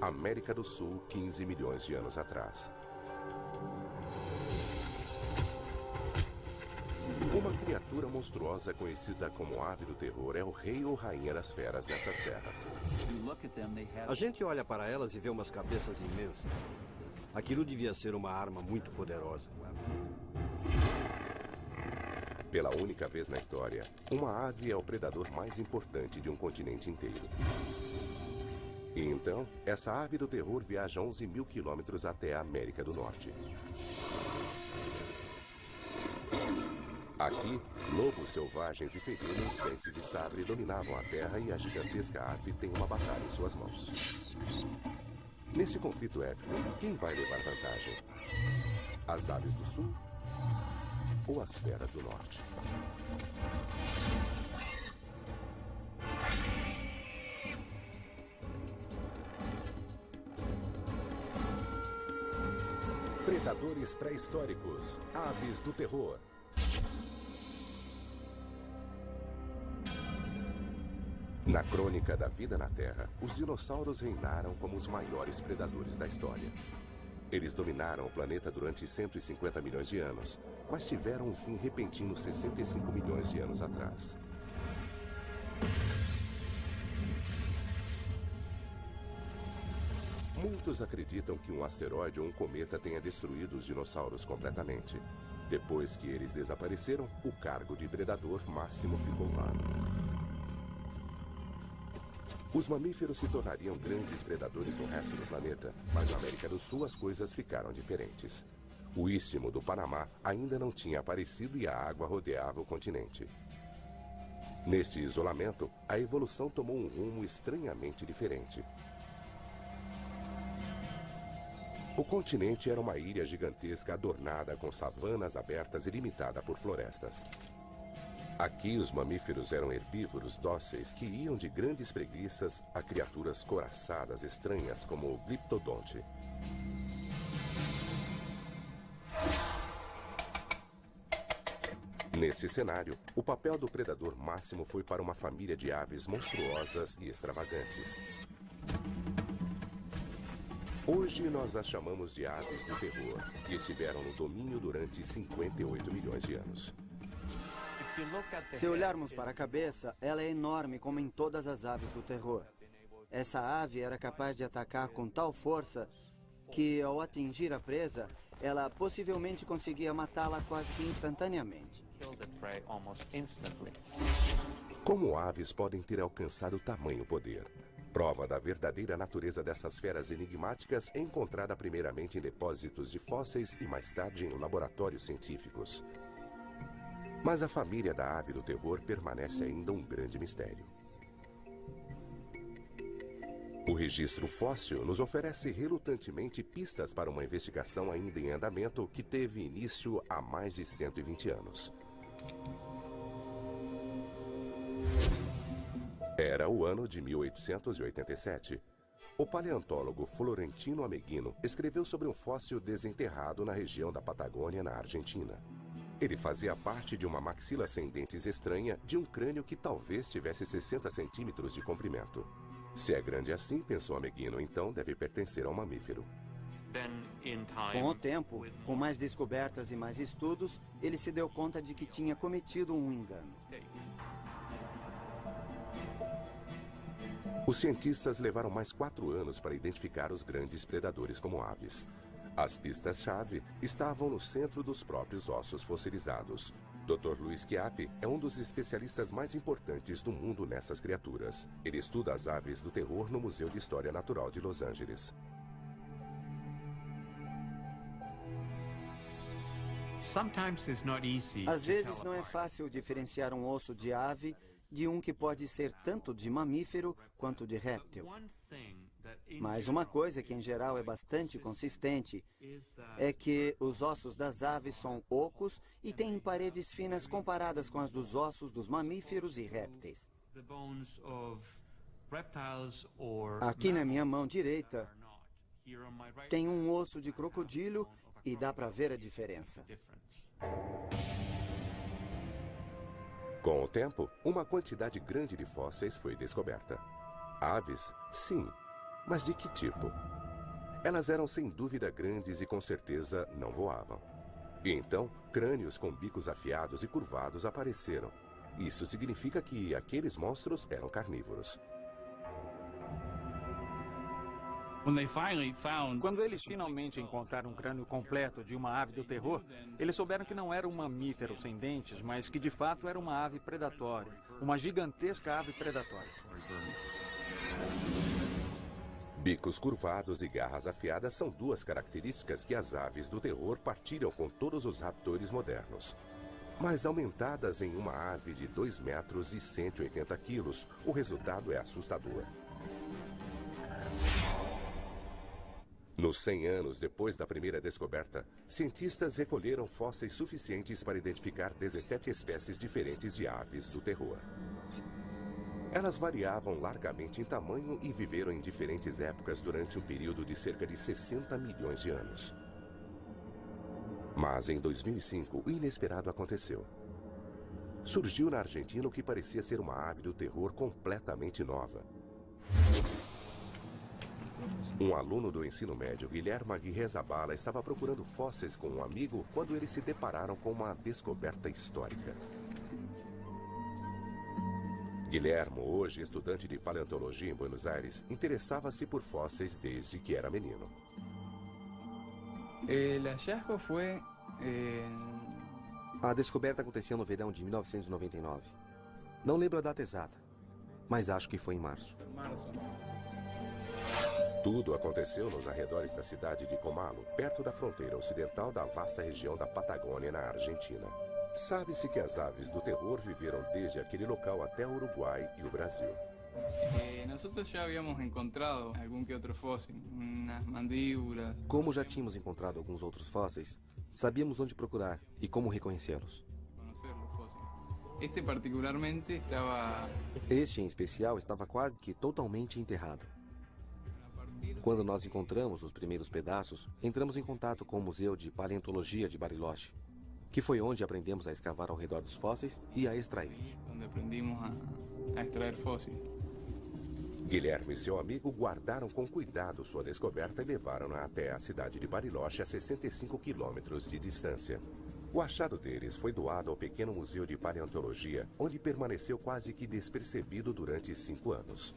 América do Sul, 15 milhões de anos atrás. Uma criatura monstruosa conhecida como ave do terror é o rei ou rainha das feras nessas terras. A gente olha para elas e vê umas cabeças imensas. Aquilo devia ser uma arma muito poderosa. Pela única vez na história, uma ave é o predador mais importante de um continente inteiro. E então, essa ave do terror viaja 11 mil quilômetros até a América do Norte. Aqui, lobos selvagens e felinos, dentes de sabre dominavam a terra e a gigantesca ave tem uma batalha em suas mãos. Nesse conflito épico, quem vai levar vantagem? As aves do sul ou as feras do norte? Predadores pré-históricos, aves do terror. Na crônica da vida na Terra, os dinossauros reinaram como os maiores predadores da história. Eles dominaram o planeta durante 150 milhões de anos, mas tiveram um fim repentino 65 milhões de anos atrás. Muitos acreditam que um asteroide ou um cometa tenha destruído os dinossauros completamente. Depois que eles desapareceram, o cargo de predador máximo ficou vago. Os mamíferos se tornariam grandes predadores no resto do planeta, mas na América do Sul as coisas ficaram diferentes. O istmo do Panamá ainda não tinha aparecido e a água rodeava o continente. Neste isolamento, a evolução tomou um rumo estranhamente diferente. O continente era uma ilha gigantesca adornada com savanas abertas e limitada por florestas. Aqui, os mamíferos eram herbívoros dóceis que iam de grandes preguiças a criaturas couraçadas estranhas como o gliptodonte. Nesse cenário, o papel do predador máximo foi para uma família de aves monstruosas e extravagantes. Hoje nós as chamamos de aves do terror e estiveram no domínio durante 58 milhões de anos. Se olharmos para a cabeça, ela é enorme como em todas as aves do terror. Essa ave era capaz de atacar com tal força que, ao atingir a presa, ela possivelmente conseguia matá-la quase que instantaneamente. Como aves podem ter alcançado tamanho poder? Prova da verdadeira natureza dessas feras enigmáticas é encontrada primeiramente em depósitos de fósseis e mais tarde em laboratórios científicos. Mas a família da ave do terror permanece ainda um grande mistério. O registro fóssil nos oferece relutantemente pistas para uma investigação ainda em andamento que teve início há mais de 120 anos. Era o ano de 1887. O paleontólogo Florentino Ameghino escreveu sobre um fóssil desenterrado na região da Patagônia, na Argentina. Ele fazia parte de uma maxila sem dentes estranha de um crânio que talvez tivesse 60 centímetros de comprimento. Se é grande assim, pensou Ameghino, então deve pertencer a um mamífero. Com o tempo, com mais descobertas e mais estudos, ele se deu conta de que tinha cometido um engano. Os cientistas levaram mais 4 anos para identificar os grandes predadores como aves. As pistas-chave estavam no centro dos próprios ossos fossilizados. Dr. Luiz Chiappe é um dos especialistas mais importantes do mundo nessas criaturas. Ele estuda as aves do terror no Museu de História Natural de Los Angeles. Às vezes não é fácil diferenciar um osso de ave de um que pode ser tanto de mamífero quanto de réptil. Mas uma coisa que em geral é bastante consistente é que os ossos das aves são ocos e têm paredes finas comparadas com as dos ossos dos mamíferos e répteis. Aqui na minha mão direita tem um osso de crocodilo e dá para ver a diferença. Com o tempo, uma quantidade grande de fósseis foi descoberta. Aves, sim, Mas de que tipo? Elas eram sem dúvida grandes e com certeza não voavam. E então, crânios com bicos afiados e curvados apareceram. Isso significa que aqueles monstros eram carnívoros. Quando eles finalmente encontraram um crânio completo de uma ave do terror, eles souberam que não era um mamífero sem dentes, mas que de fato era uma ave predatória. Uma gigantesca ave predatória. Bicos curvados e garras afiadas são duas características que as aves do terror partilham com todos os raptores modernos. Mas aumentadas em uma ave de 2 metros e 180 quilos, o resultado é assustador. Nos 100 anos depois da primeira descoberta, cientistas recolheram fósseis suficientes para identificar 17 espécies diferentes de aves do terror. Elas variavam largamente em tamanho e viveram em diferentes épocas durante um período de cerca de 60 milhões de anos. Mas em 2005, o inesperado aconteceu. Surgiu na Argentina o que parecia ser uma ave do terror completamente nova. Um aluno do ensino médio, Guilherme Aguirre Zabala, estava procurando fósseis com um amigo quando eles se depararam com uma descoberta histórica. Guilherme, hoje estudante de paleontologia em Buenos Aires, interessava-se por fósseis desde que era menino. A descoberta aconteceu no verão de 1999. Não lembro a data exata, mas acho que foi em março. Tudo aconteceu nos arredores da cidade de Comalo, perto da fronteira ocidental da vasta região da Patagônia, na Argentina. Sabe-se que as aves do terror viveram desde aquele local até o Uruguai e o Brasil. Nosotros ya habíamos encontrado algún que otro fósil, unas mandíbulas. Como já tínhamos encontrado alguns outros fósseis, sabíamos onde procurar e como reconhecê-los. Conocer los fósiles. Este particularmente estaba. Este, em especial, estava quase que totalmente enterrado. Quando nós encontramos os primeiros pedaços, entramos em contato com o Museu de Paleontologia de Bariloche, que foi onde aprendemos a escavar ao redor dos fósseis e a extraí-los. Onde aprendimos a extraer fósiles. Guilherme e seu amigo guardaram com cuidado sua descoberta e levaram-na até a cidade de Bariloche, a 65 quilômetros de distância. O achado deles foi doado ao pequeno museu de paleontologia, onde permaneceu quase que despercebido durante 5 anos.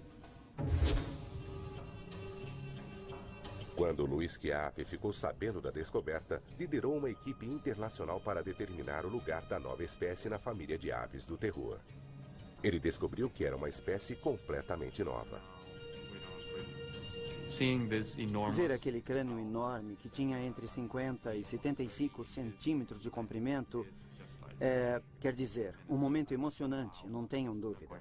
Quando Luiz Chiappe ficou sabendo da descoberta, liderou uma equipe internacional para determinar o lugar da nova espécie na família de aves do terror. Ele descobriu que era uma espécie completamente nova. Ver aquele crânio enorme que tinha entre 50 e 75 centímetros de comprimento quer dizer, um momento emocionante, não tenham dúvida.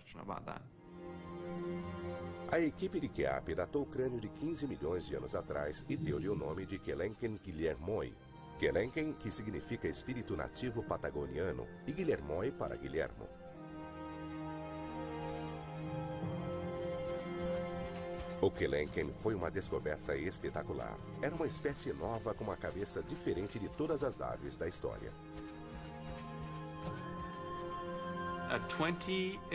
A equipe de Chiappe datou o crânio de 15 milhões de anos atrás e deu-lhe o nome de Quelenquen Guillermoi. Quelenquen, que significa espírito nativo patagoniano, e Guillermoi para Guilhermo. O Quelenquen foi uma descoberta espetacular. Era uma espécie nova com uma cabeça diferente de todas as aves da história.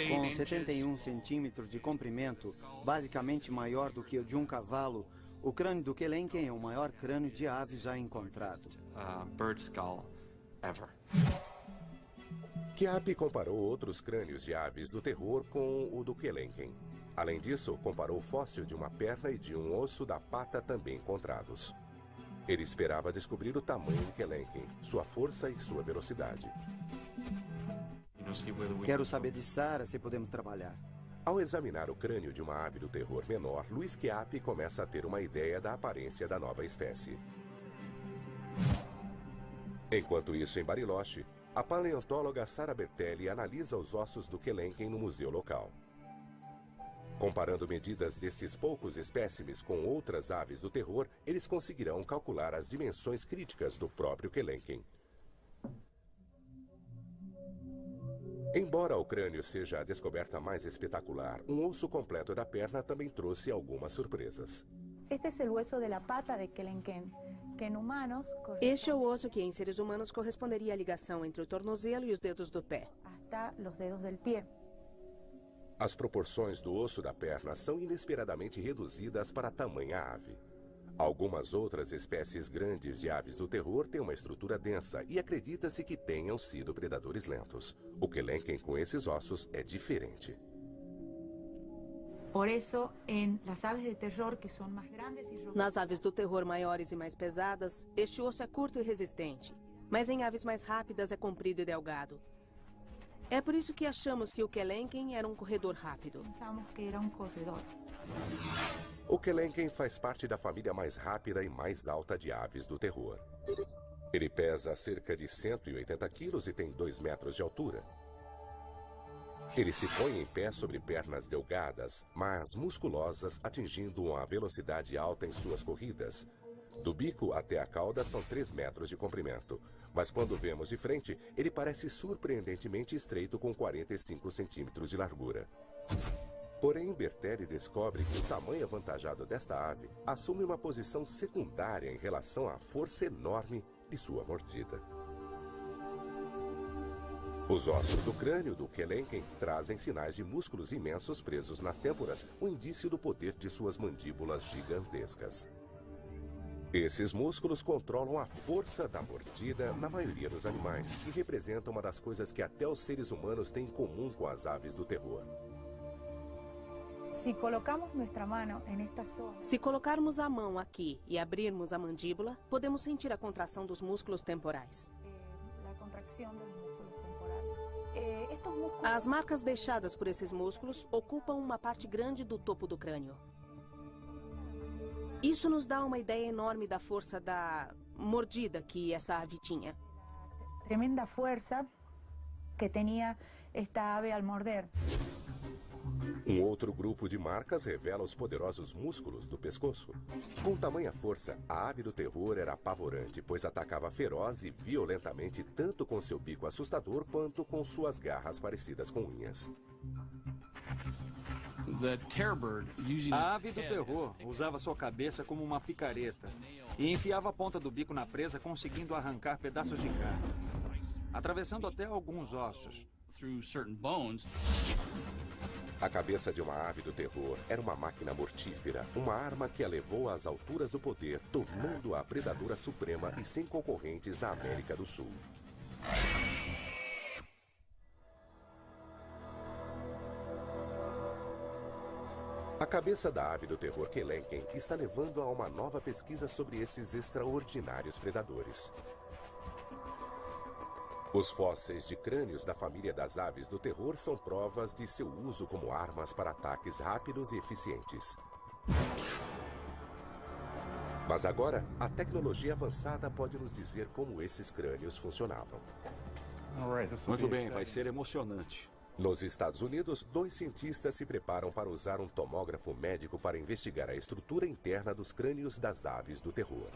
Com 71 centímetros de comprimento, basicamente maior do que o de um cavalo, o crânio do Quelenquen é o maior crânio de ave já encontrado. Chiappe comparou outros crânios de aves do terror com o do Quelenquen. Além disso, comparou o fóssil de uma perna e de um osso da pata também encontrados. Ele esperava descobrir o tamanho do Quelenquen, sua força e sua velocidade. Quero saber de Sara se podemos trabalhar. Ao examinar o crânio de uma ave do terror menor, Luiz Chiappe começa a ter uma ideia da aparência da nova espécie. Enquanto isso, em Bariloche, a paleontóloga Sara Bertelli analisa os ossos do Quelenquen no museu local. Comparando medidas desses poucos espécimes com outras aves do terror, eles conseguirão calcular as dimensões críticas do próprio Quelenquen. Embora o crânio seja a descoberta mais espetacular, um osso completo da perna também trouxe algumas surpresas. Este é o osso que em seres humanos corresponderia à ligação entre o tornozelo e os dedos do pé. As proporções do osso da perna são inesperadamente reduzidas para tamanha ave. Algumas outras espécies grandes de aves do terror têm uma estrutura densa e acredita-se que tenham sido predadores lentos. O Kelenken com esses ossos é diferente. Nas aves do terror maiores e mais pesadas, este osso é curto e resistente. Mas em aves mais rápidas é comprido e delgado. É por isso que achamos que o Kelenken era um corredor rápido. O Kelenken faz parte da família mais rápida e mais alta de aves do terror. Ele pesa cerca de 180 quilos e tem 2 metros de altura. Ele se põe em pé sobre pernas delgadas, mas musculosas, atingindo uma velocidade alta em suas corridas. Do bico até a cauda são 3 metros de comprimento. Mas quando vemos de frente, ele parece surpreendentemente estreito com 45 centímetros de largura. Porém, Bertelli descobre que o tamanho avantajado desta ave assume uma posição secundária em relação à força enorme de sua mordida. Os ossos do crânio do Kelenken trazem sinais de músculos imensos presos nas têmporas, o indício do poder de suas mandíbulas gigantescas. Esses músculos controlam a força da mordida na maioria dos animais e representam uma das coisas que até os seres humanos têm em comum com as aves do terror. Se colocarmos a mão aqui e abrirmos a mandíbula, podemos sentir a contração dos músculos temporais. As marcas deixadas por esses músculos ocupam uma parte grande do topo do crânio. Isso nos dá uma ideia enorme da força da mordida que essa ave tinha. Tremenda força que tinha esta ave al morder. Um outro grupo de marcas revela os poderosos músculos do pescoço. Com tamanha força, a ave do terror era apavorante, pois atacava feroz e violentamente tanto com seu bico assustador quanto com suas garras parecidas com unhas. A ave do terror usava sua cabeça como uma picareta e enfiava a ponta do bico na presa, conseguindo arrancar pedaços de carne, atravessando até alguns ossos. A cabeça de uma ave do terror era uma máquina mortífera, uma arma que a levou às alturas do poder, tornando-a a predadora suprema e sem concorrentes na América do Sul. A cabeça da ave do terror Kelenken está levando a uma nova pesquisa sobre esses extraordinários predadores. Os fósseis de crânios da família das aves do terror são provas de seu uso como armas para ataques rápidos e eficientes. Mas agora, a tecnologia avançada pode nos dizer como esses crânios funcionavam. Muito bem, vai ser emocionante. Nos Estados Unidos, 2 cientistas se preparam para usar um tomógrafo médico para investigar a estrutura interna dos crânios das aves do terror.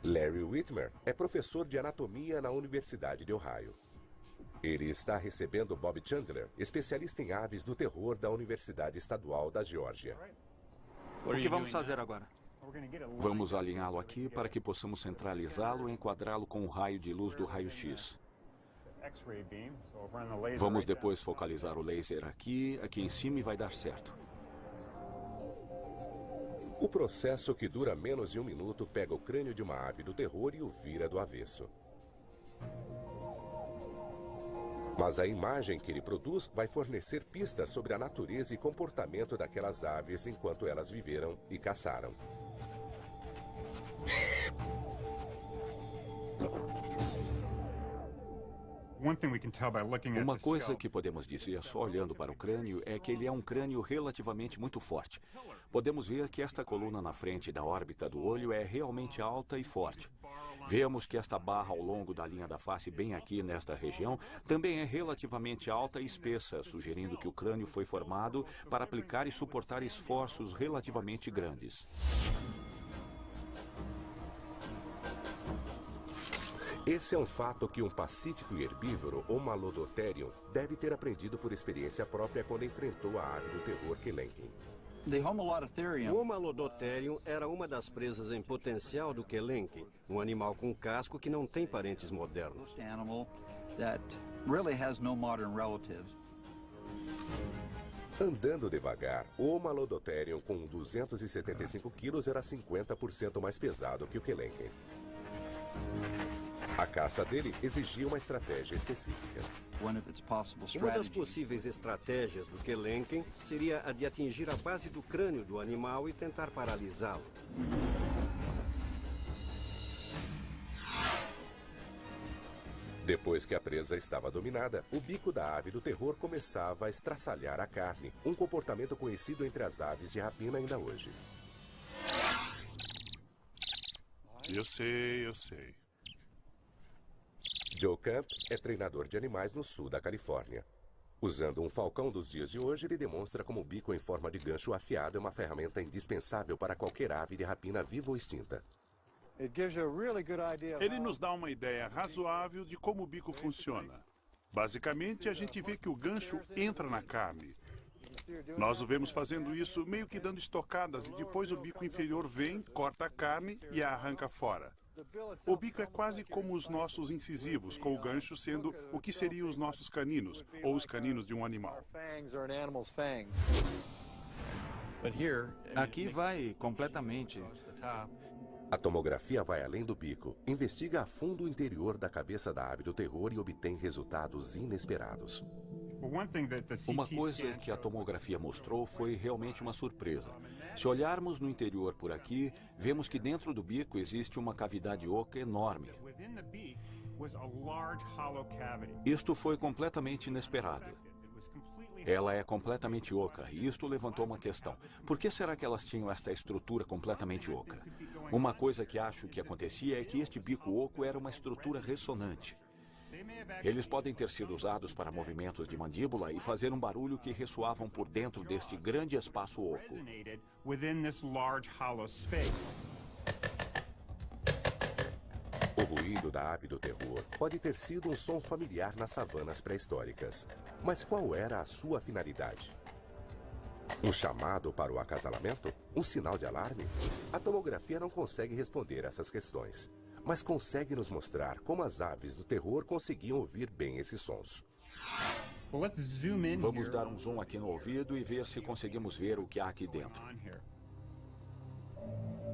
Larry Whitmer é professor de anatomia na Universidade de Ohio. Ele está recebendo Bob Chandler, especialista em aves do terror da Universidade Estadual da Geórgia. O que vamos fazer agora? Vamos alinhá-lo aqui para que possamos centralizá-lo e enquadrá-lo com o raio de luz do raio-x. Vamos depois focalizar o laser aqui em cima e vai dar certo. O processo, que dura menos de 1 minuto, pega o crânio de uma ave do terror e o vira do avesso. Mas a imagem que ele produz vai fornecer pistas sobre a natureza e comportamento daquelas aves enquanto elas viveram e caçaram. Uma coisa que podemos dizer só olhando para o crânio é que ele é um crânio relativamente muito forte. Podemos ver que esta coluna na frente da órbita do olho é realmente alta e forte. Vemos que esta barra ao longo da linha da face, bem aqui nesta região, também é relativamente alta e espessa, sugerindo que o crânio foi formado para aplicar e suportar esforços relativamente grandes. Esse é um fato que um pacífico herbívoro, ou Malodotterium, deve ter aprendido por experiência própria quando enfrentou a ave do terror Kelenken. O Malodotterium era uma das presas em potencial do Kelenken, um animal com casco que não tem parentes modernos. Andando devagar, o Malodotterium com 275 quilos era 50% mais pesado que o Kelenken. A caça dele exigia uma estratégia específica. Uma das possíveis estratégias do Kelenken seria a de atingir a base do crânio do animal e tentar paralisá-lo. Depois que a presa estava dominada, o bico da ave do terror começava a estraçalhar a carne, um comportamento conhecido entre as aves de rapina ainda hoje. Eu sei. Joe Camp é treinador de animais no sul da Califórnia. Usando um falcão dos dias de hoje, ele demonstra como o bico em forma de gancho afiado é uma ferramenta indispensável para qualquer ave de rapina viva ou extinta. Ele nos dá uma ideia razoável de como o bico funciona. Basicamente, a gente vê que o gancho entra na carne. Nós o vemos fazendo isso meio que dando estocadas e depois o bico inferior vem, corta a carne e a arranca fora. O bico é quase como os nossos incisivos, com o gancho sendo o que seriam os nossos caninos, ou os caninos de um animal. Aqui vai completamente. A tomografia vai além do bico, investiga a fundo o interior da cabeça da ave do terror e obtém resultados inesperados. Uma coisa que a tomografia mostrou foi realmente uma surpresa. Se olharmos no interior por aqui, vemos que dentro do bico existe uma cavidade oca enorme. Isto foi completamente inesperado. Ela é completamente oca, e isto levantou uma questão. Por que será que elas tinham esta estrutura completamente oca? Uma coisa que acho que acontecia é que este bico oco era uma estrutura ressonante. Eles podem ter sido usados para movimentos de mandíbula e fazer um barulho que ressoavam por dentro deste grande espaço oco. O ruído da ave do terror pode ter sido um som familiar nas savanas pré-históricas. Mas qual era a sua finalidade? Um chamado para o acasalamento? Um sinal de alarme? A tomografia não consegue responder essas questões, mas consegue nos mostrar como as aves do terror conseguiam ouvir bem esses sons. Vamos dar um zoom aqui no ouvido e ver se conseguimos ver o que há aqui dentro.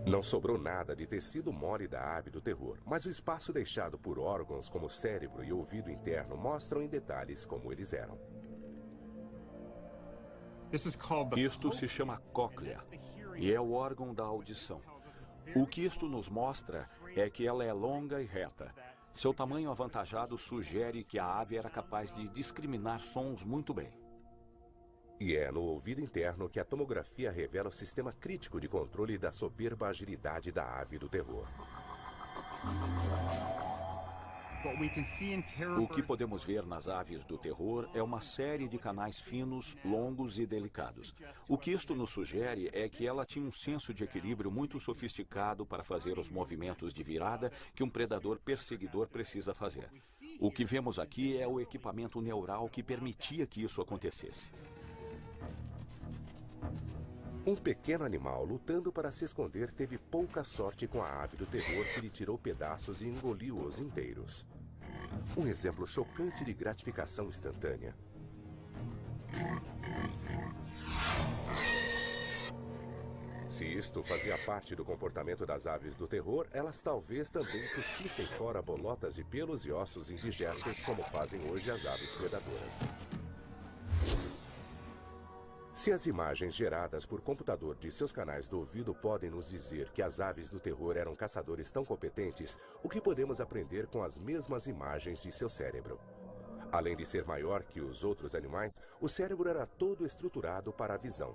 Não sobrou nada de tecido mole da ave do terror, mas o espaço deixado por órgãos como o cérebro e o ouvido interno mostram em detalhes como eles eram. Isto se chama cóclea e é o órgão da audição. O que isto nos mostra é que ela é longa e reta. Seu tamanho avantajado sugere que a ave era capaz de discriminar sons muito bem. E é no ouvido interno que a tomografia revela o sistema crítico de controle da soberba agilidade da ave do terror. O que podemos ver nas aves do terror é uma série de canais finos, longos e delicados. O que isto nos sugere é que ela tinha um senso de equilíbrio muito sofisticado para fazer os movimentos de virada que um predador perseguidor precisa fazer. O que vemos aqui é o equipamento neural que permitia que isso acontecesse. Um pequeno animal lutando para se esconder teve pouca sorte com a ave do terror que lhe tirou pedaços e engoliu-os inteiros. Um exemplo chocante de gratificação instantânea. Se isto fazia parte do comportamento das aves do terror, elas talvez também cuspissem fora bolotas de pelos e ossos indigestos como fazem hoje as aves predadoras. Se as imagens geradas por computador de seus canais do ouvido podem nos dizer que as aves do terror eram caçadores tão competentes, o que podemos aprender com as mesmas imagens de seu cérebro? Além de ser maior que os outros animais, o cérebro era todo estruturado para a visão.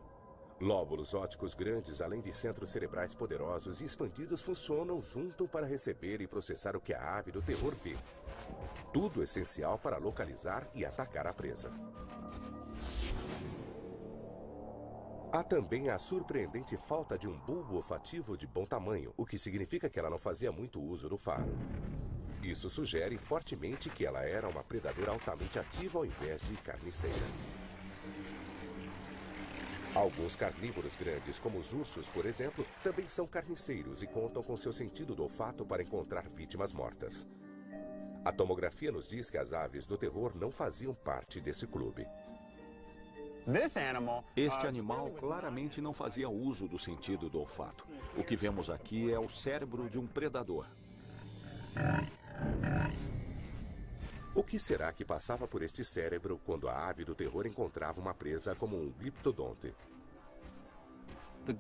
Lóbulos ópticos grandes, além de centros cerebrais poderosos e expandidos, funcionam junto para receber e processar o que a ave do terror vê. Tudo essencial para localizar e atacar a presa. Há também a surpreendente falta de um bulbo olfativo de bom tamanho, o que significa que ela não fazia muito uso do faro. Isso sugere fortemente que ela era uma predadora altamente ativa ao invés de carniceira. Alguns carnívoros grandes, como os ursos, por exemplo, também são carniceiros e contam com seu sentido do olfato para encontrar vítimas mortas. A tomografia nos diz que as aves do terror não faziam parte desse clube. Este animal claramente não fazia uso do sentido do olfato. O que vemos aqui é o cérebro de um predador. O que será que passava por este cérebro quando a ave do terror encontrava uma presa como um gliptodonte? O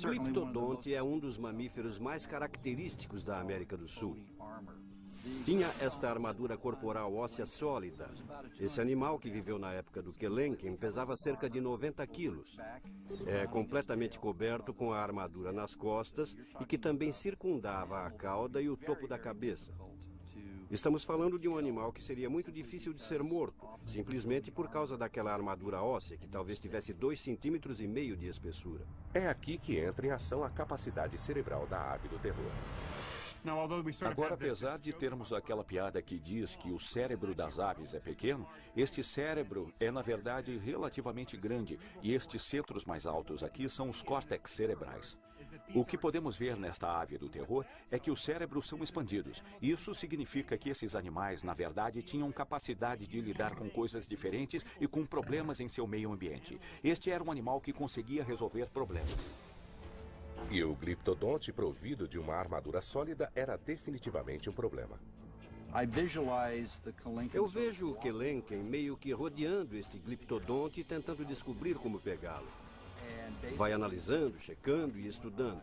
gliptodonte é um dos mamíferos mais característicos da América do Sul. Tinha esta armadura corporal óssea sólida. Esse animal, que viveu na época do Kelenken, pesava cerca de 90 quilos. É completamente coberto com a armadura nas costas e que também circundava a cauda e o topo da cabeça. Estamos falando de um animal que seria muito difícil de ser morto, simplesmente por causa daquela armadura óssea, que talvez tivesse 2,5 cm de espessura. É aqui que entra em ação a capacidade cerebral da ave do terror. Agora, apesar de termos aquela piada que diz que o cérebro das aves é pequeno, este cérebro é, na verdade, relativamente grande, e estes centros mais altos aqui são os córtex cerebrais. O que podemos ver nesta ave do terror é que os cérebros são expandidos. Isso significa que esses animais, na verdade, tinham capacidade de lidar com coisas diferentes e com problemas em seu meio ambiente. Este era um animal que conseguia resolver problemas. E o gliptodonte, provido de uma armadura sólida, era definitivamente um problema. Eu vejo o Kelenken meio que rodeando este gliptodonte e tentando descobrir como pegá-lo. Vai analisando, checando e estudando.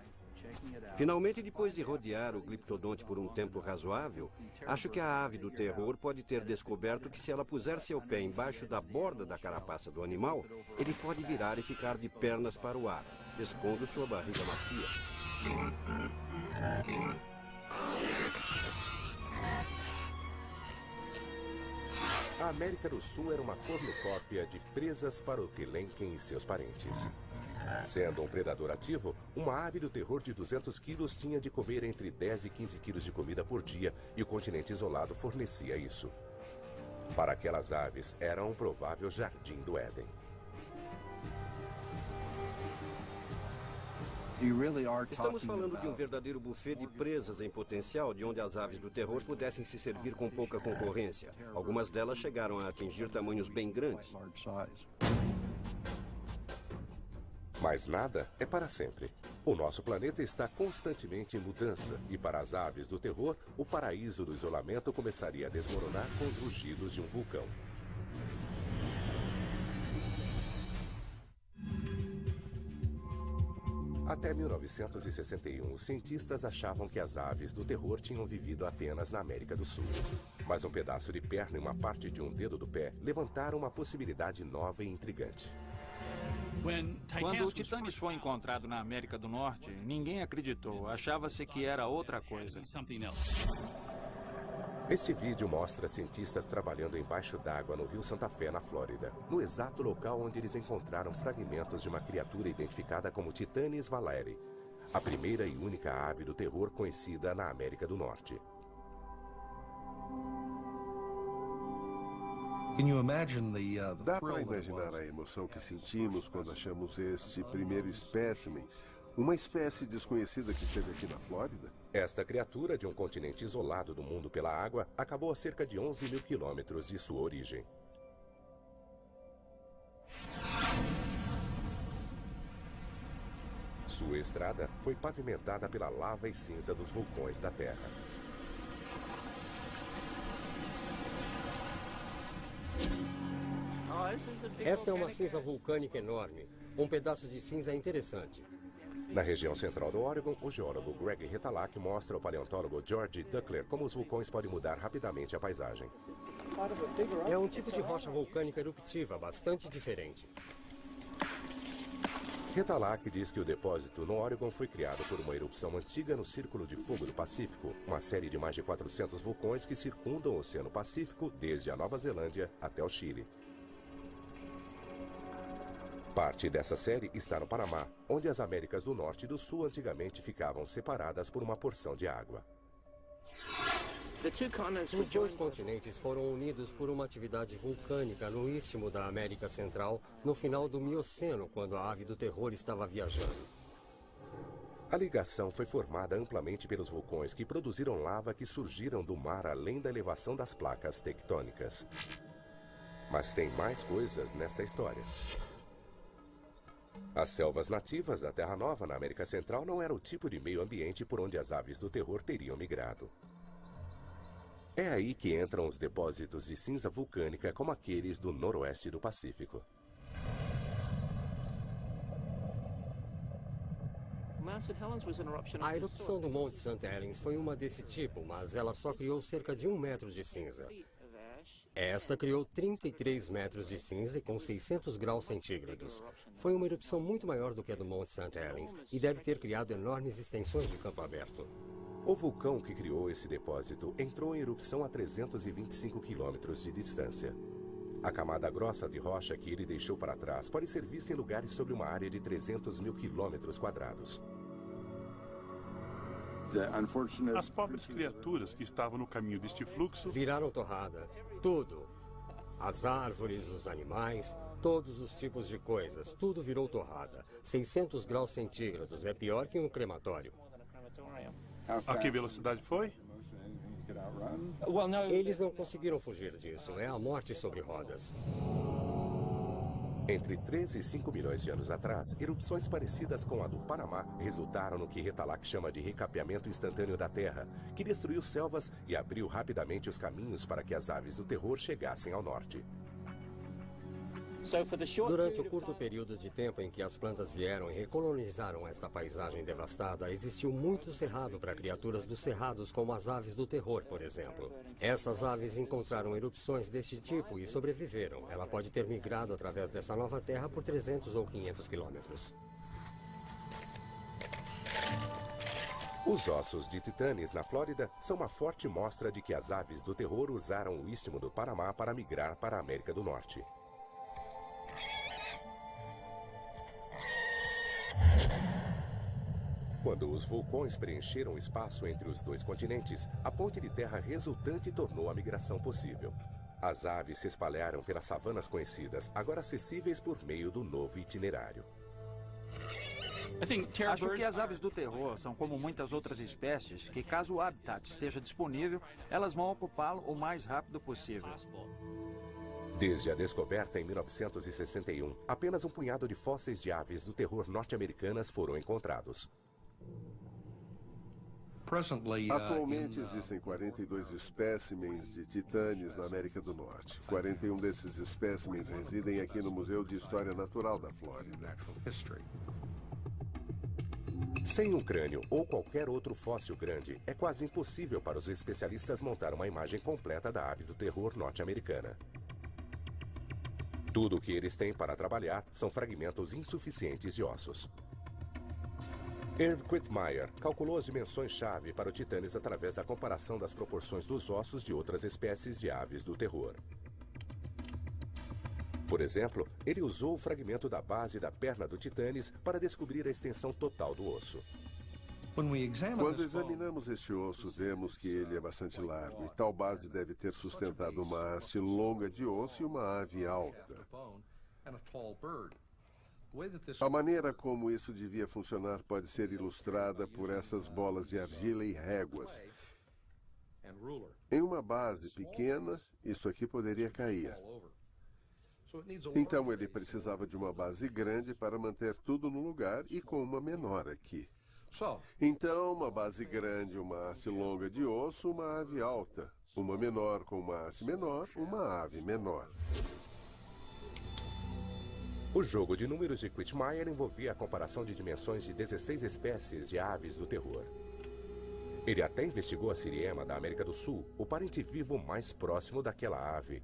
Finalmente, depois de rodear o gliptodonte por um tempo razoável, acho que a ave do terror pode ter descoberto que se ela puser seu pé embaixo da borda da carapaça do animal, ele pode virar e ficar de pernas para o ar, expondo sua barriga macia. A América do Sul era uma cornucópia de presas para o Kelenken e seus parentes. Sendo um predador ativo, uma ave do terror de 200 quilos tinha de comer entre 10 e 15 quilos de comida por dia, e o continente isolado fornecia isso. Para aquelas aves, era um provável jardim do Éden. Estamos falando de um verdadeiro buffet de presas em potencial, de onde as aves do terror pudessem se servir com pouca concorrência. Algumas delas chegaram a atingir tamanhos bem grandes. Mas nada é para sempre. O nosso planeta está constantemente em mudança, e para as aves do terror, o paraíso do isolamento começaria a desmoronar com os rugidos de um vulcão. Até 1961, os cientistas achavam que as aves do terror tinham vivido apenas na América do Sul. Mas um pedaço de perna e uma parte de um dedo do pé levantaram uma possibilidade nova e intrigante. Quando o Titanis foi encontrado na América do Norte, ninguém acreditou. Achava-se que era outra coisa. Este vídeo mostra cientistas trabalhando embaixo d'água no Rio Santa Fé, na Flórida, no exato local onde eles encontraram fragmentos de uma criatura identificada como Titanis valeri, a primeira e única ave do terror conhecida na América do Norte. Dá para imaginar a emoção que sentimos quando achamos este primeiro espécimen, uma espécie desconhecida que esteve aqui na Flórida? Esta criatura, de um continente isolado do mundo pela água, acabou a cerca de 11 mil quilômetros de sua origem. Sua estrada foi pavimentada pela lava e cinza dos vulcões da Terra. Esta é uma cinza vulcânica enorme. Um pedaço de cinza interessante. Na região central do Oregon, o geólogo Greg Retalak mostra ao paleontólogo George Duckler como os vulcões podem mudar rapidamente a paisagem. É um tipo de rocha vulcânica eruptiva bastante diferente. Retalak diz que o depósito no Oregon foi criado por uma erupção antiga no Círculo de Fogo do Pacífico, uma série de mais de 400 vulcões que circundam o Oceano Pacífico desde a Nova Zelândia até o Chile. Parte dessa série está no Panamá, onde as Américas do Norte e do Sul antigamente ficavam separadas por uma porção de água. Os dois continentes foram unidos por uma atividade vulcânica no istmo da América Central no final do Mioceno, quando a ave do terror estava viajando. A ligação foi formada amplamente pelos vulcões que produziram lava que surgiram do mar além da elevação das placas tectônicas. Mas tem mais coisas nessa história. As selvas nativas da Terra Nova, na América Central, não era o tipo de meio ambiente por onde as aves do terror teriam migrado. É aí que entram os depósitos de cinza vulcânica como aqueles do noroeste do Pacífico. A erupção do Monte St. Helens foi uma desse tipo, mas ela só criou cerca de 1 metro de cinza. Esta criou 33 metros de cinza com 600 graus centígrados. Foi uma erupção muito maior do que a do Monte St. Helens e deve ter criado enormes extensões de campo aberto. O vulcão que criou esse depósito entrou em erupção a 325 quilômetros de distância. A camada grossa de rocha que ele deixou para trás pode ser vista em lugares sobre uma área de 300 mil quilômetros quadrados. As pobres criaturas que estavam no caminho deste fluxo viraram torrada. Tudo. As árvores, os animais, todos os tipos de coisas. Tudo virou torrada. 600 graus centígrados. É pior que um crematório. A que velocidade foi? Eles não conseguiram fugir disso. É a morte sobre rodas. Entre 3 e 5 milhões de anos atrás, erupções parecidas com a do Panamá resultaram no que Retalhak chama de recapeamento instantâneo da Terra, que destruiu selvas e abriu rapidamente os caminhos para que as aves do terror chegassem ao norte. Durante o curto período de tempo em que as plantas vieram e recolonizaram esta paisagem devastada, existiu muito cerrado para criaturas dos cerrados, como as aves do terror, por exemplo. Essas aves encontraram erupções deste tipo e sobreviveram. Ela pode ter migrado através dessa nova terra por 300 ou 500 quilômetros. Os ossos de titanes na Flórida são uma forte mostra de que as aves do terror usaram o istmo do Panamá para migrar para a América do Norte. Quando os vulcões preencheram o espaço entre os dois continentes, a ponte de terra resultante tornou a migração possível. As aves se espalharam pelas savanas conhecidas, agora acessíveis por meio do novo itinerário. Acho que as aves do terror são como muitas outras espécies, que caso o habitat esteja disponível, elas vão ocupá-lo o mais rápido possível. Desde a descoberta em 1961, apenas um punhado de fósseis de aves do terror norte-americanas foram encontrados. Atualmente existem 42 espécimens de titanes na América do Norte. 41 desses espécimens residem aqui no Museu de História Natural da Flórida. Sem um crânio ou qualquer outro fóssil grande, é quase impossível para os especialistas montar uma imagem completa da ave do terror norte-americana. Tudo o que eles têm para trabalhar são fragmentos insuficientes de ossos. Irv Quittmeyer calculou as dimensões-chave para o titanes através da comparação das proporções dos ossos de outras espécies de aves do terror. Por exemplo, ele usou o fragmento da base da perna do titanes para descobrir a extensão total do osso. Quando examinamos este osso, vemos que ele é bastante largo e tal base deve ter sustentado uma haste longa de osso e uma ave alta. A maneira como isso devia funcionar pode ser ilustrada por essas bolas de argila e réguas. Em uma base pequena, isso aqui poderia cair. Então ele precisava de uma base grande para manter tudo no lugar e com uma menor aqui. Então, uma base grande, uma haste longa de osso, uma ave alta. Uma menor com uma haste menor, uma ave menor. O jogo de números de Quittmeyer envolvia a comparação de dimensões de 16 espécies de aves do terror. Ele até investigou a siriema da América do Sul, o parente vivo mais próximo daquela ave.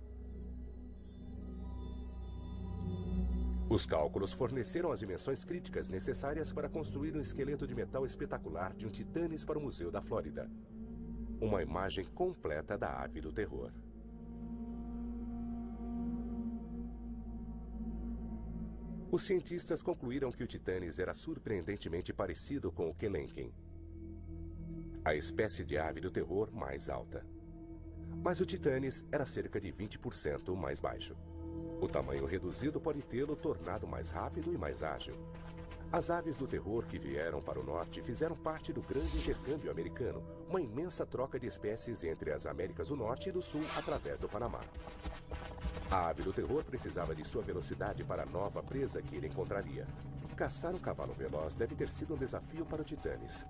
Os cálculos forneceram as dimensões críticas necessárias para construir um esqueleto de metal espetacular de um titanes para o Museu da Flórida. Uma imagem completa da ave do terror. Os cientistas concluíram que o titanes era surpreendentemente parecido com o Kelenken, a espécie de ave do terror mais alta. Mas o titanes era cerca de 20% mais baixo. O tamanho reduzido pode tê-lo tornado mais rápido e mais ágil. As aves do terror que vieram para o norte fizeram parte do grande intercâmbio americano, uma imensa troca de espécies entre as Américas do Norte e do Sul através do Panamá. A ave do terror precisava de sua velocidade para a nova presa que ele encontraria. Caçar um cavalo veloz deve ter sido um desafio para o Titanes.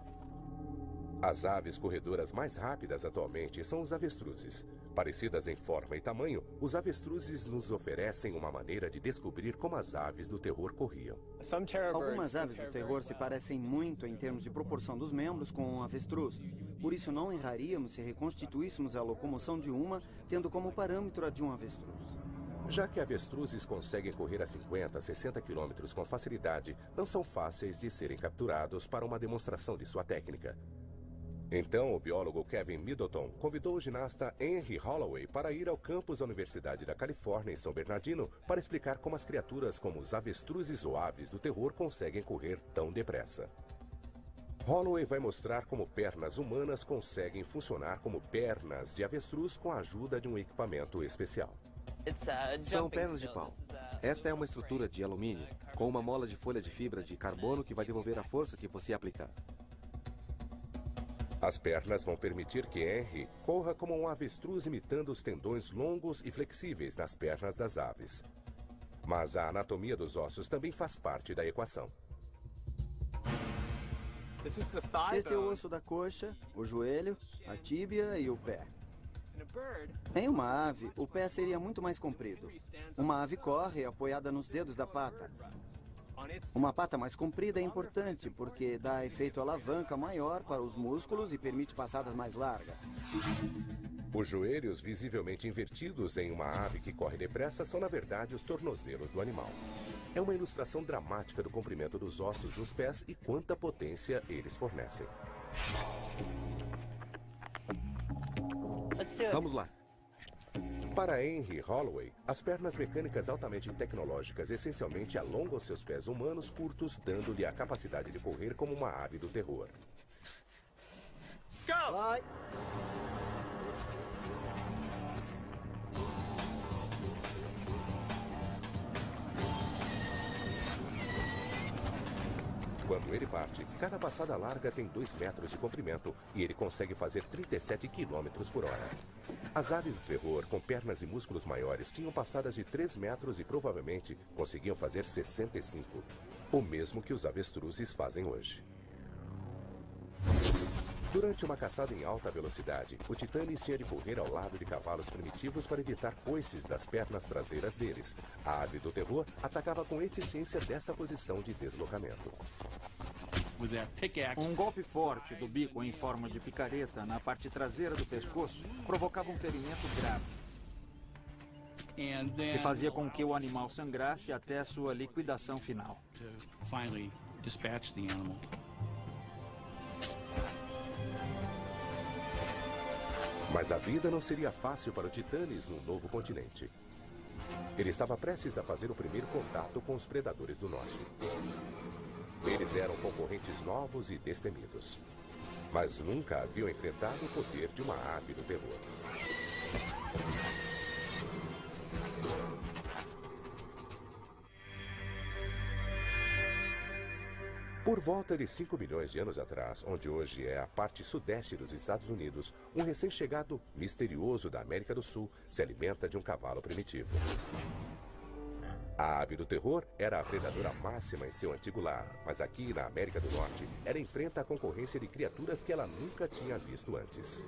As aves corredoras mais rápidas atualmente são os avestruzes. Parecidas em forma e tamanho, os avestruzes nos oferecem uma maneira de descobrir como as aves do terror corriam. Algumas aves do terror se parecem muito em termos de proporção dos membros com um avestruz. Por isso não erraríamos se reconstituíssemos a locomoção de uma, tendo como parâmetro a de um avestruz. Já que avestruzes conseguem correr a 50, 60 quilômetros com facilidade, não são fáceis de serem capturados para uma demonstração de sua técnica. Então, o biólogo Kevin Middleton convidou o ginasta Henry Holloway para ir ao campus da Universidade da Califórnia, em São Bernardino, para explicar como as criaturas como os avestruzes ou aves do terror conseguem correr tão depressa. Holloway vai mostrar como pernas humanas conseguem funcionar como pernas de avestruz com a ajuda de um equipamento especial. São pernas de pau. Esta é uma estrutura de alumínio, com uma mola de folha de fibra de carbono que vai devolver a força que você aplicar. As pernas vão permitir que Henry corra como um avestruz imitando os tendões longos e flexíveis nas pernas das aves. Mas a anatomia dos ossos também faz parte da equação. Este é o osso da coxa, o joelho, a tíbia e o pé. Em uma ave, o pé seria muito mais comprido. Uma ave corre apoiada nos dedos da pata. Uma pata mais comprida é importante porque dá efeito alavanca maior para os músculos e permite passadas mais largas. Os joelhos visivelmente invertidos em uma ave que corre depressa são, na verdade, os tornozelos do animal. É uma ilustração dramática do comprimento dos ossos dos pés e quanta potência eles fornecem. Vamos lá. Para Henry Holloway, as pernas mecânicas altamente tecnológicas essencialmente alongam seus pés humanos curtos, dando-lhe a capacidade de correr como uma ave do terror. Vai! Quando ele parte, cada passada larga tem 2 metros de comprimento e ele consegue fazer 37 km por hora. As aves do terror, com pernas e músculos maiores, tinham passadas de 3 metros e provavelmente conseguiam fazer 65, o mesmo que os avestruzes fazem hoje. Durante uma caçada em alta velocidade, o Titanes tinha de correr ao lado de cavalos primitivos para evitar coices das pernas traseiras deles. A ave do terror atacava com eficiência desta posição de deslocamento. Um golpe forte do bico em forma de picareta na parte traseira do pescoço provocava um ferimento grave, que fazia com que o animal sangrasse até a sua liquidação final. Mas a vida não seria fácil para o Titanes num novo continente. Ele estava prestes a fazer o primeiro contato com os predadores do norte. Eles eram concorrentes novos e destemidos, mas nunca haviam enfrentado o poder de uma ave do terror. Por volta de 5 milhões de anos atrás, onde hoje é a parte sudeste dos Estados Unidos, um recém-chegado misterioso da América do Sul se alimenta de um cavalo primitivo. A ave do terror era a predadora máxima em seu antigo lar, mas aqui na América do Norte, ela enfrenta a concorrência de criaturas que ela nunca tinha visto antes.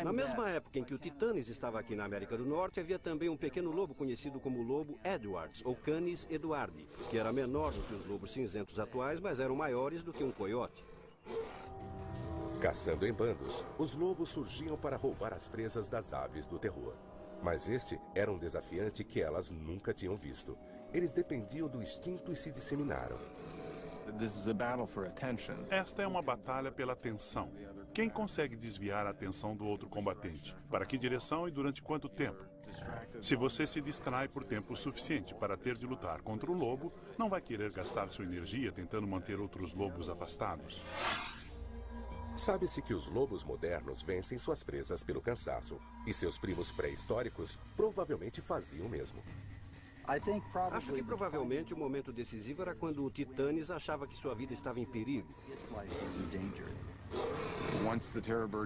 Na mesma época em que o Titanes estava aqui na América do Norte, havia também um pequeno lobo conhecido como lobo Edwards, ou Canis eduardi, que era menor do que os lobos cinzentos atuais, mas eram maiores do que um coiote. Caçando em bandos, os lobos surgiam para roubar as presas das aves do terror. Mas este era um desafiante que elas nunca tinham visto. Eles dependiam do instinto e se disseminaram. Esta é uma batalha pela atenção. Quem consegue desviar a atenção do outro combatente? Para que direção e durante quanto tempo? Se você se distrai por tempo suficiente para ter de lutar contra um lobo, não vai querer gastar sua energia tentando manter outros lobos afastados. Sabe-se que os lobos modernos vencem suas presas pelo cansaço, e seus primos pré-históricos provavelmente faziam o mesmo. Acho que provavelmente o momento decisivo era quando o Titanes achava que sua vida estava em perigo.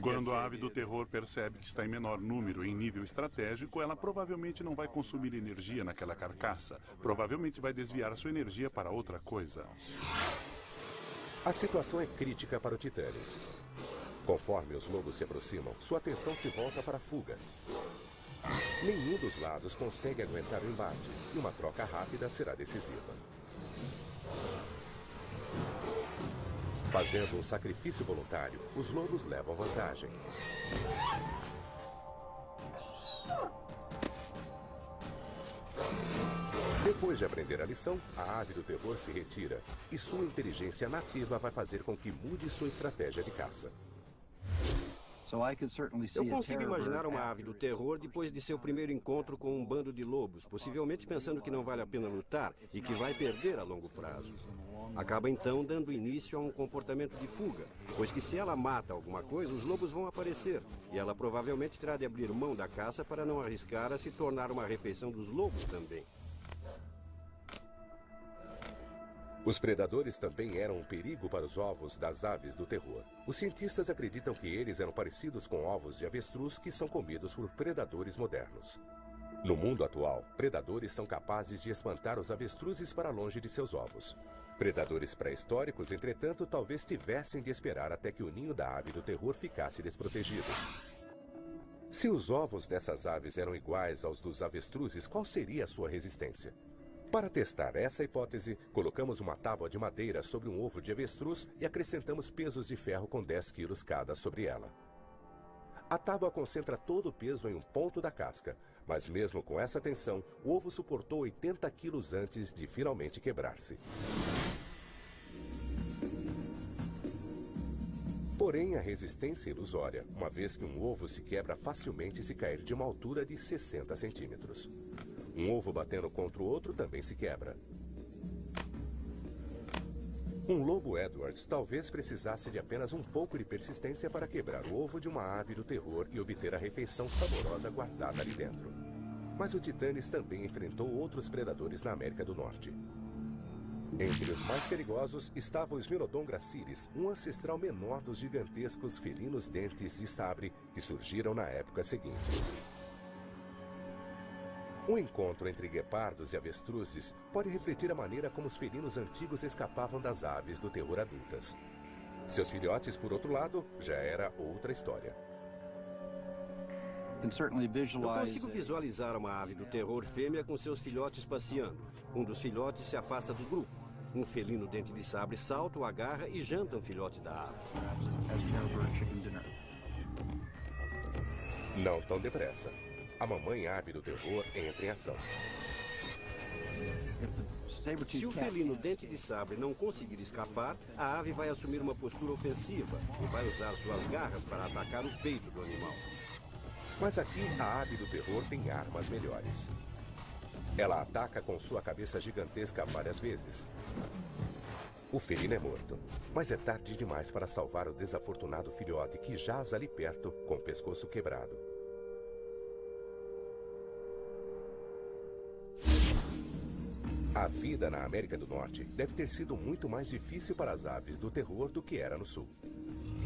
Quando a ave do terror percebe que está em menor número em nível estratégico, ela provavelmente não vai consumir energia naquela carcaça. Provavelmente vai desviar a sua energia para outra coisa. A situação é crítica para o Titanes. Conforme os lobos se aproximam, sua atenção se volta para a fuga. Nenhum dos lados consegue aguentar o embate, e uma troca rápida será decisiva. Fazendo um sacrifício voluntário, os lobos levam vantagem. Depois de aprender a lição, a ave do terror se retira, e sua inteligência nativa vai fazer com que mude sua estratégia de caça. Eu consigo imaginar uma ave do terror depois de seu primeiro encontro com um bando de lobos, possivelmente pensando que não vale a pena lutar e que vai perder a longo prazo. Acaba então dando início a um comportamento de fuga, pois que se ela mata alguma coisa, os lobos vão aparecer, e ela provavelmente terá de abrir mão da caça para não arriscar a se tornar uma refeição dos lobos também. Os predadores também eram um perigo para os ovos das aves do terror. Os cientistas acreditam que eles eram parecidos com ovos de avestruz que são comidos por predadores modernos. No mundo atual, predadores são capazes de espantar os avestruzes para longe de seus ovos. Predadores pré-históricos, entretanto, talvez tivessem de esperar até que o ninho da ave do terror ficasse desprotegido. Se os ovos dessas aves eram iguais aos dos avestruzes, qual seria a sua resistência? Para testar essa hipótese, colocamos uma tábua de madeira sobre um ovo de avestruz e acrescentamos pesos de ferro com 10 quilos cada sobre ela. A tábua concentra todo o peso em um ponto da casca, mas mesmo com essa tensão, o ovo suportou 80 quilos antes de finalmente quebrar-se. Porém, a resistência é ilusória, uma vez que um ovo se quebra facilmente se cair de uma altura de 60 centímetros. Um ovo batendo contra o outro também se quebra. Um lobo Edwards talvez precisasse de apenas um pouco de persistência para quebrar o ovo de uma ave do terror e obter a refeição saborosa guardada ali dentro. Mas o Titanes também enfrentou outros predadores na América do Norte. Entre os mais perigosos estava o Smilodon gracilis, um ancestral menor dos gigantescos felinos dentes de sabre que surgiram na época seguinte. Um encontro entre guepardos e avestruzes pode refletir a maneira como os felinos antigos escapavam das aves do terror adultas. Seus filhotes, por outro lado, já era outra história. Eu consigo visualizar uma ave do terror fêmea com seus filhotes passeando. Um dos filhotes se afasta do grupo. Um felino dente de sabre salta, o agarra e janta um filhote da ave. Não tão depressa. A mamãe ave do terror entra em ação. Se o felino dente de sabre não conseguir escapar, a ave vai assumir uma postura ofensiva e vai usar suas garras para atacar o peito do animal. Mas aqui a ave do terror tem armas melhores. Ela ataca com sua cabeça gigantesca várias vezes. O felino é morto, mas é tarde demais para salvar o desafortunado filhote que jaz ali perto com o pescoço quebrado. A vida na América do Norte deve ter sido muito mais difícil para as aves do terror do que era no Sul.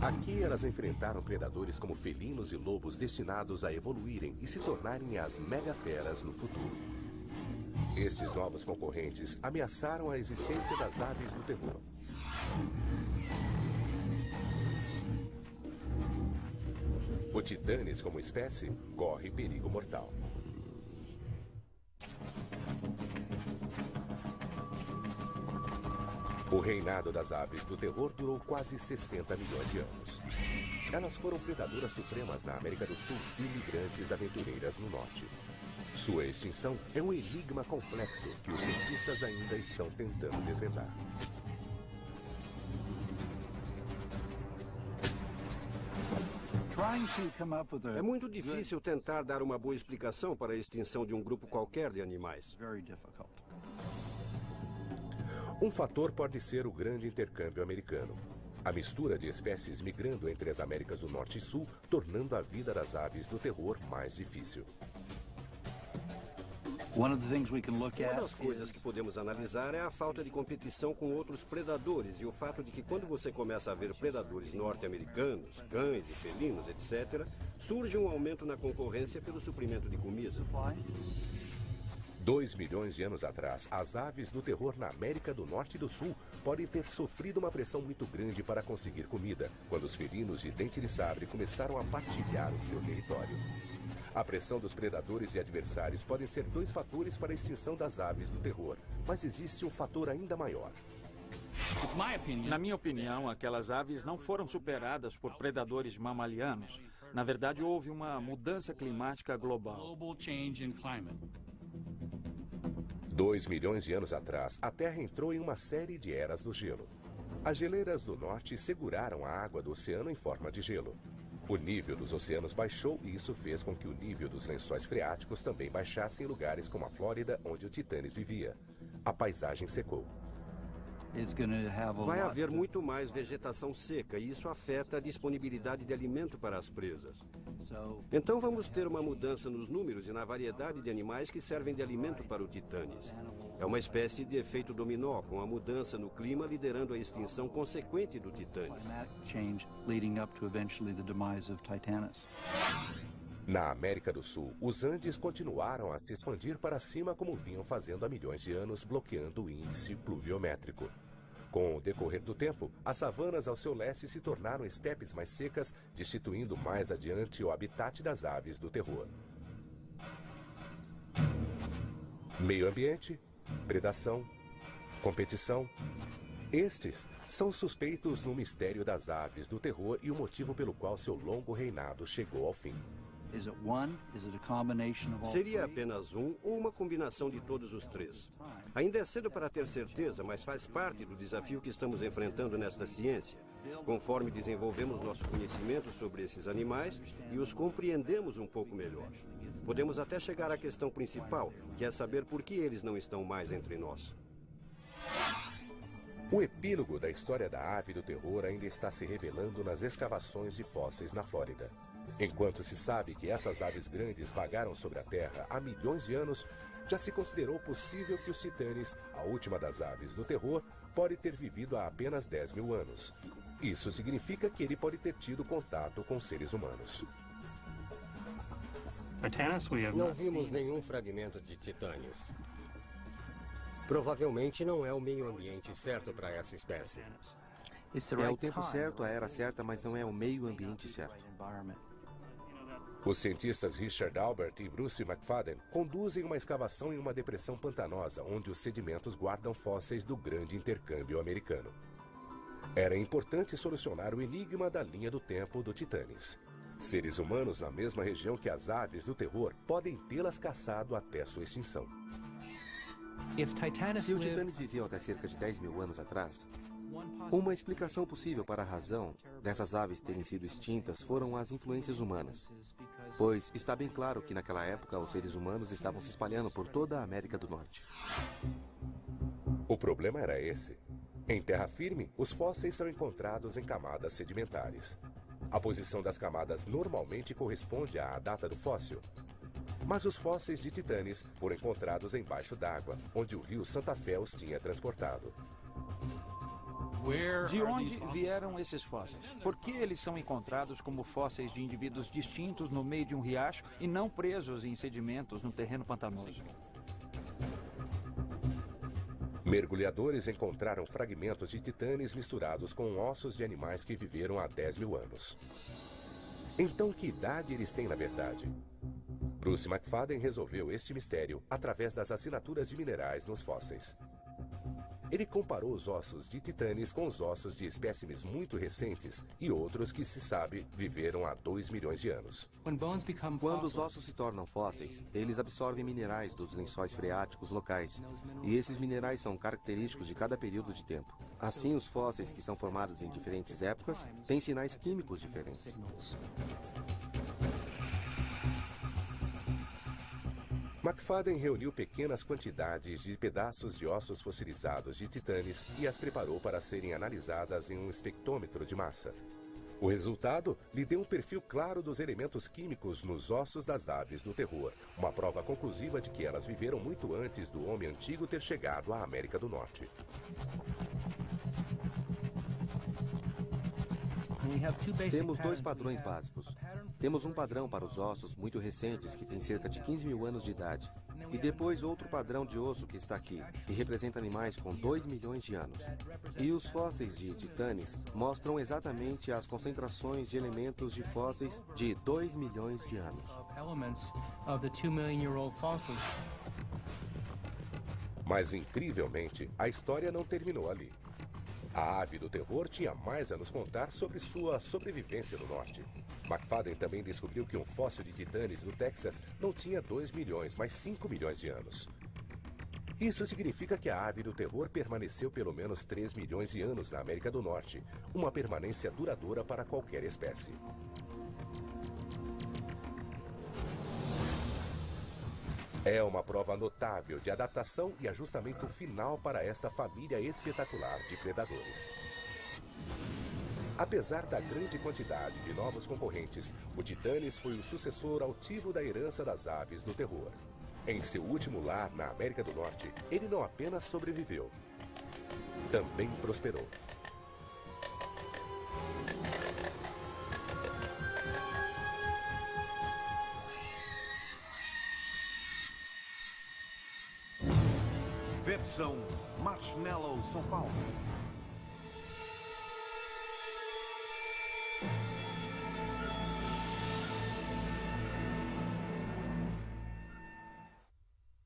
Aqui elas enfrentaram predadores como felinos e lobos destinados a evoluírem e se tornarem as megaferas no futuro. Estes novos concorrentes ameaçaram a existência das aves do terror. O Titanes, como espécie, corre perigo mortal. O reinado das aves do terror durou quase 60 milhões de anos. Elas foram predadoras supremas na América do Sul e imigrantes aventureiras no Norte. Sua extinção é um enigma complexo que os cientistas ainda estão tentando desvendar. É muito difícil tentar dar uma boa explicação para a extinção de um grupo qualquer de animais. Um fator pode ser o grande intercâmbio americano. A mistura de espécies migrando entre as Américas do Norte e Sul, tornando a vida das aves do terror mais difícil. Uma das coisas que podemos analisar é a falta de competição com outros predadores e o fato de que quando você começa a ver predadores norte-americanos, cães e felinos, etc., surge um aumento na concorrência pelo suprimento de comida. 2 milhões de anos atrás, as aves do terror na América do Norte e do Sul podem ter sofrido uma pressão muito grande para conseguir comida, quando os felinos de dente de sabre começaram a partilhar o seu território. A pressão dos predadores e adversários podem ser 2 fatores para a extinção das aves do terror, mas existe um fator ainda maior. Na minha opinião, aquelas aves não foram superadas por predadores mamalianos. Na verdade, houve uma mudança climática global. 2 milhões de anos atrás, a Terra entrou em uma série de eras do gelo. As geleiras do norte seguraram a água do oceano em forma de gelo. O nível dos oceanos baixou e isso fez com que o nível dos lençóis freáticos também baixasse em lugares como a Flórida, onde o Titanes vivia. A paisagem secou. Vai haver muito mais vegetação seca e isso afeta a disponibilidade de alimento para as presas. Então vamos ter uma mudança nos números e na variedade de animais que servem de alimento para o Titanes. É uma espécie de efeito dominó, com a mudança no clima liderando a extinção consequente do Titanes. Na América do Sul, os Andes continuaram a se expandir para cima como vinham fazendo há milhões de anos, bloqueando o índice pluviométrico. Com o decorrer do tempo, as savanas ao seu leste se tornaram estepes mais secas, destituindo mais adiante o habitat das aves do terror. Meio ambiente, predação, competição. Estes são os suspeitos no mistério das aves do terror e o motivo pelo qual seu longo reinado chegou ao fim. Seria apenas um ou uma combinação de todos os 3? Ainda é cedo para ter certeza, mas faz parte do desafio que estamos enfrentando nesta ciência. Conforme desenvolvemos nosso conhecimento sobre esses animais e os compreendemos um pouco melhor. Podemos até chegar à questão principal, que é saber por que eles não estão mais entre nós. O epílogo da história da ave do terror ainda está se revelando nas escavações de fósseis na Flórida. Enquanto se sabe que essas aves grandes vagaram sobre a Terra há milhões de anos, já se considerou possível que os Titanes, a última das aves do terror, pode ter vivido há apenas 10 mil anos. Isso significa que ele pode ter tido contato com seres humanos. Não vimos nenhum fragmento de Titanes. Provavelmente não é o meio ambiente certo para essa espécie. É o tempo certo, a era certa, mas não é o meio ambiente certo. Os cientistas Richard Albert e Bruce McFadden conduzem uma escavação em uma depressão pantanosa, onde os sedimentos guardam fósseis do grande intercâmbio americano. Era importante solucionar o enigma da linha do tempo do Titanes. Seres humanos na mesma região que as aves do terror podem tê-las caçado até sua extinção. Se o Titanes viveu até cerca de 10 mil anos atrás, uma explicação possível para a razão dessas aves terem sido extintas foram as influências humanas. Pois está bem claro que naquela época os seres humanos estavam se espalhando por toda a América do Norte. O problema era esse. Em terra firme, os fósseis são encontrados em camadas sedimentares. A posição das camadas normalmente corresponde à data do fóssil. Mas os fósseis de Titanes foram encontrados embaixo d'água, onde o rio Santa Fé os tinha transportado. De onde vieram esses fósseis? Por que eles são encontrados como fósseis de indivíduos distintos no meio de um riacho e não presos em sedimentos no terreno pantanoso? Mergulhadores encontraram fragmentos de Titanes misturados com ossos de animais que viveram há 10 mil anos. Então, que idade eles têm na verdade? Bruce McFadden resolveu este mistério através das assinaturas de minerais nos fósseis. Ele comparou os ossos de Titanes com os ossos de espécimes muito recentes e outros que, se sabe, viveram há 2 milhões de anos. Quando os ossos se tornam fósseis, eles absorvem minerais dos lençóis freáticos locais. E esses minerais são característicos de cada período de tempo. Assim, os fósseis que são formados em diferentes épocas têm sinais químicos diferentes. McFadden reuniu pequenas quantidades de pedaços de ossos fossilizados de Titanes e as preparou para serem analisadas em um espectrômetro de massa. O resultado lhe deu um perfil claro dos elementos químicos nos ossos das aves do terror, uma prova conclusiva de que elas viveram muito antes do homem antigo ter chegado à América do Norte. Temos 2 padrões básicos. Temos um padrão para os ossos muito recentes, que tem cerca de 15 mil anos de idade. E depois outro padrão de osso que está aqui, que representa animais com 2 milhões de anos. E os fósseis de titanes mostram exatamente as concentrações de elementos de fósseis de 2 milhões de anos. Mas, incrivelmente, a história não terminou ali. A ave do terror tinha mais a nos contar sobre sua sobrevivência no norte. McFadden também descobriu que um fóssil de titanes no Texas não tinha 2 milhões, mas 5 milhões de anos. Isso significa que a ave do terror permaneceu pelo menos 3 milhões de anos na América do Norte, uma permanência duradoura para qualquer espécie. É uma prova notável de adaptação e ajustamento final para esta família espetacular de predadores. Apesar da grande quantidade de novos concorrentes, o Titanes foi o sucessor altivo da herança das aves do terror. Em seu último lar na América do Norte, ele não apenas sobreviveu, também prosperou. Versão Marshmallow São Paulo.